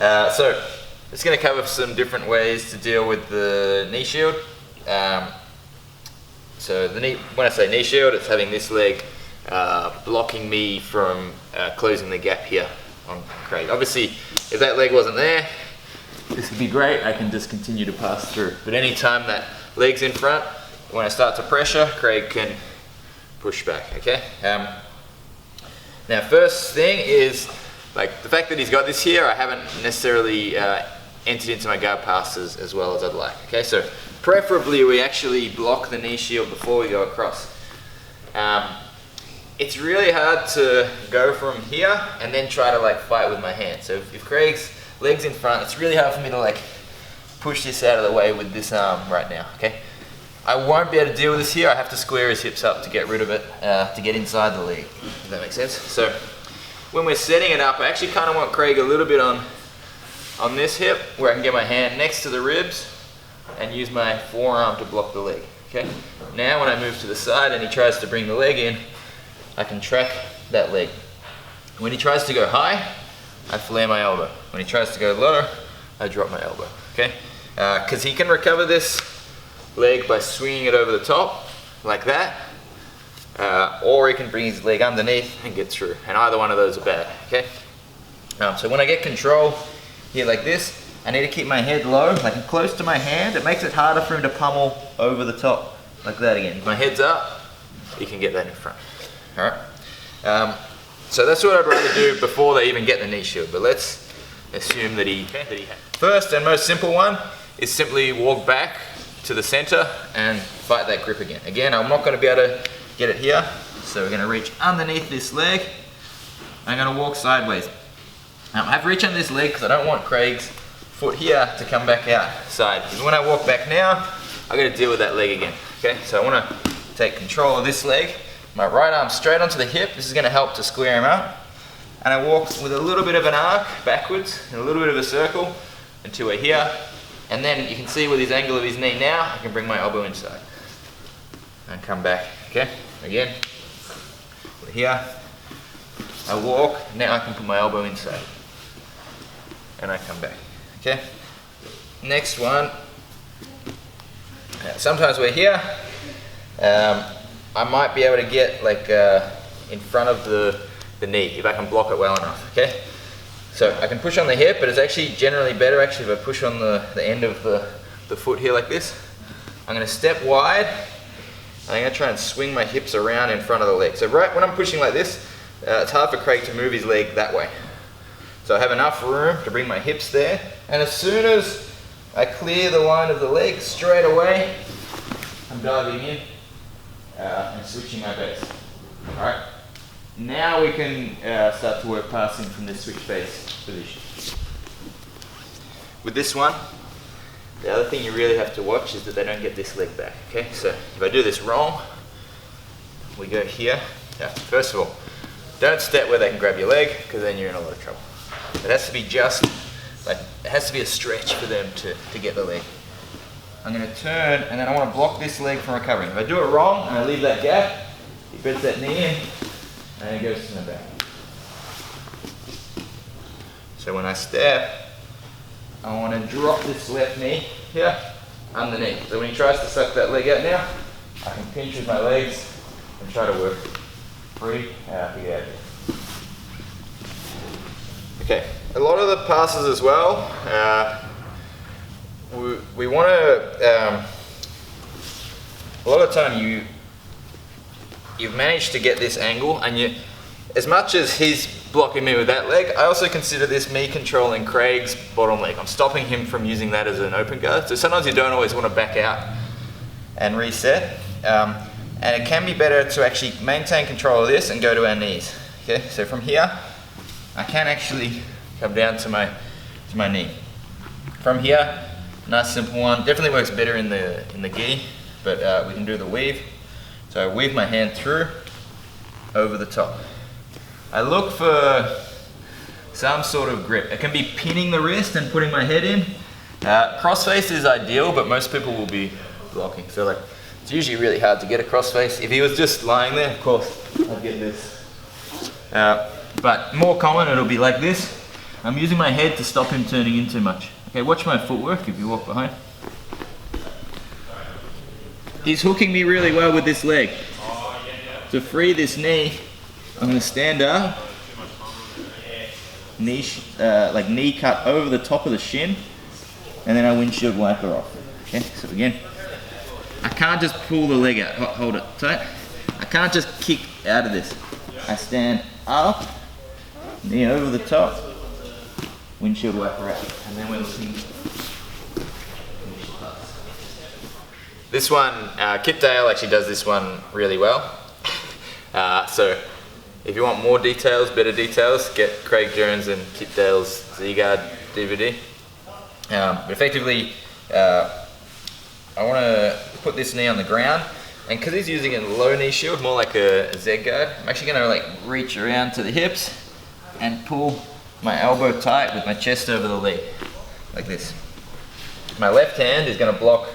So it's going to cover some different ways to deal with the knee shield. So when I say knee shield, it's having this leg blocking me from closing the gap here on Craig. Obviously, if that leg wasn't there, this would be great. I can just continue to pass through. But any time that leg's in front, when I start to pressure, Craig can push back, okay? Now, first thing is, like, the fact that he's got this here, I haven't necessarily entered into my guard passes as well as I'd like, okay? So preferably we actually block the knee shield before we go across. It's really hard to go from here and then try to like fight with my hand. So if Craig's leg's in front, it's really hard for me to like push this out of the way with this arm right now, okay? I won't be able to deal with this here. I have to square his hips up to get rid of it, to get inside the leg, if that makes sense. So when we're setting it up, I actually kind of want Craig a little bit on this hip where I can get my hand next to the ribs and use my forearm to block the leg, okay? Now when I move to the side and he tries to bring the leg in, I can track that leg. When he tries to go high, I flare my elbow. When he tries to go low, I drop my elbow, okay? Because he can recover this leg by swinging it over the top, like that, or he can bring his leg underneath and get through, and either one of those are bad, okay? So when I get control here like this, I need to keep my head low, like close to my hand. It makes it harder for him to pummel over the top, like that again. If my head's up, he can get that in front. All right. So that's what I'd rather do before they even get the knee shield. But let's assume that he first and most simple one is simply walk back to the center and fight that grip again. Again, I'm not going to be able to get it here, so we're going to reach underneath this leg. I'm going to walk sideways. I have to reach on this leg because I don't want Craig's foot here to come back outside. Because when I walk back now, I've got to deal with that leg again. Okay, so I want to take control of this leg. My right arm straight onto the hip. This is going to help to square him up. And I walk with a little bit of an arc backwards and a little bit of a circle until we're here. And then you can see with his angle of his knee now, I can bring my elbow inside. And come back, okay? Again, we're here. I walk, now I can put my elbow inside. And I come back, okay? Next one. Sometimes we're here. I might be able to get like in front of the knee if I can block it well enough, okay? So I can push on the hip, but it's actually generally better actually if I push on the end of the foot here like this. I'm going to step wide, and I'm going to try and swing my hips around in front of the leg. So right when I'm pushing like this, it's hard for Craig to move his leg that way. So I have enough room to bring my hips there, and as soon as I clear the line of the leg straight away, I'm diving in and switching my base. Alright, now we can start to work passing from this switch base position. With this one, the other thing you really have to watch is that they don't get this leg back, okay? So if I do this wrong, we go here. First of all, don't step where they can grab your leg, because then you're in a lot of trouble. It has to be just, like, it has to be a stretch for them to get the leg. I'm going to turn, and then I want to block this leg from recovering. If I do it wrong, and I leave that gap, he bends that knee in, and he goes to the back. So when I step, I want to drop this left knee here, underneath. So when he tries to suck that leg out now, I can pinch with my legs and try to work free to get out of here. Okay, a lot of the passes as well, we want to, a lot of the time you've managed to get this angle, and as much as he's blocking me with that leg, I also consider this me controlling Craig's bottom leg. I'm stopping him from using that as an open guard. So sometimes you don't always want to back out and reset. And it can be better to actually maintain control of this and go to our knees. Okay, so from here, I can actually come down to my knee. From here, nice simple one. Definitely works better in the gi, but we can do the weave. So I weave my hand through, over the top. I look for some sort of grip. It can be pinning the wrist and putting my head in. Crossface is ideal, but most people will be blocking. So like, it's usually really hard to get a crossface. If he was just lying there, of course, I'd get this. But more common, it'll be like this. I'm using my head to stop him turning in too much. Okay, watch my footwork if you walk behind. He's hooking me really well with this leg. To free this knee, I'm going to stand up, like knee cut over the top of the shin, and then I windshield wiper off. Okay, so again, I can't just pull the leg out. Hold it tight. I can't just kick out of this. I stand up, knee over the top, windshield wiper out, and then we're looking. This one, Kip Dale actually does this one really well. So if you want more details, better details, get Craig Jones and Kip Dale's Z-Guard DVD. But effectively, I want to put this knee on the ground, and because he's using a low knee shield, more like a Z-Guard, I'm actually going to like reach around to the hips and pull my elbow tight with my chest over the leg, like this. My left hand is going to block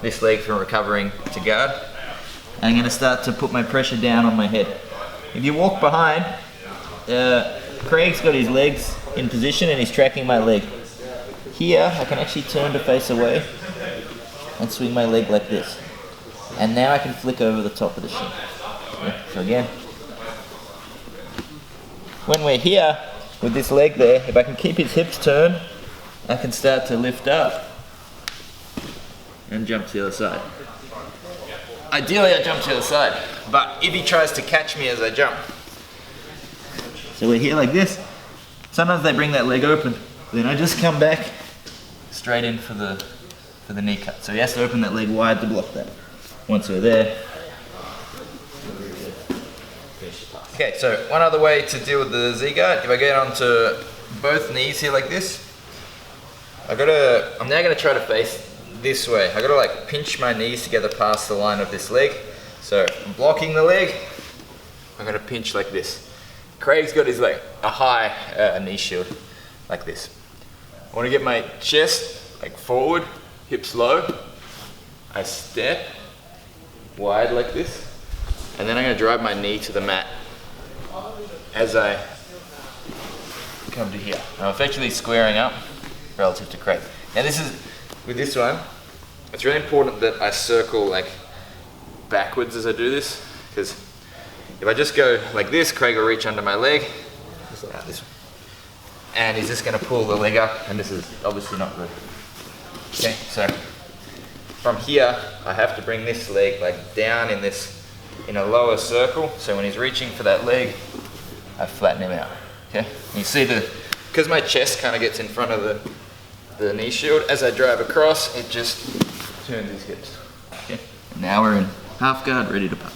this leg from recovering to guard. I'm going to start to put my pressure down on my head. If you walk behind, Craig's got his legs in position and he's tracking my leg. Here, I can actually turn to face away and swing my leg like this. And now I can flick over the top of the shin. Yeah, so again, when we're here with this leg there, if I can keep his hips turned, I can start to lift up and jump to the other side. Ideally I jump to the other side, but if he tries to catch me as I jump. So we're here like this. Sometimes they bring that leg open, then I just come back straight in for the knee cut. So he has to open that leg wide to block that. Once we're there. Okay, so one other way to deal with the Z-Guard, if I get onto both knees here like this, I'm now gonna try to face this way. I gotta like pinch my knees together past the line of this leg. So I'm blocking the leg, I'm gonna pinch like this. Craig's got his like a high knee shield, like this. I wanna get my chest like forward, hips low. I step wide like this, and then I'm gonna drive my knee to the mat as I come to here. I'm effectively squaring up relative to Craig. Now this is, with this one, it's really important that I circle like backwards as I do this, because if I just go like this, Craig will reach under my leg, like this, and he's just going to pull the leg up, and this is obviously not good. Okay, so from here, I have to bring this leg like down in a lower circle, so when he's reaching for that leg, I flatten him out. Okay, and you see because my chest kind of gets in front of the knee shield, as I drive across, it just turns his hips. Okay. Now we're in half guard, ready to putt.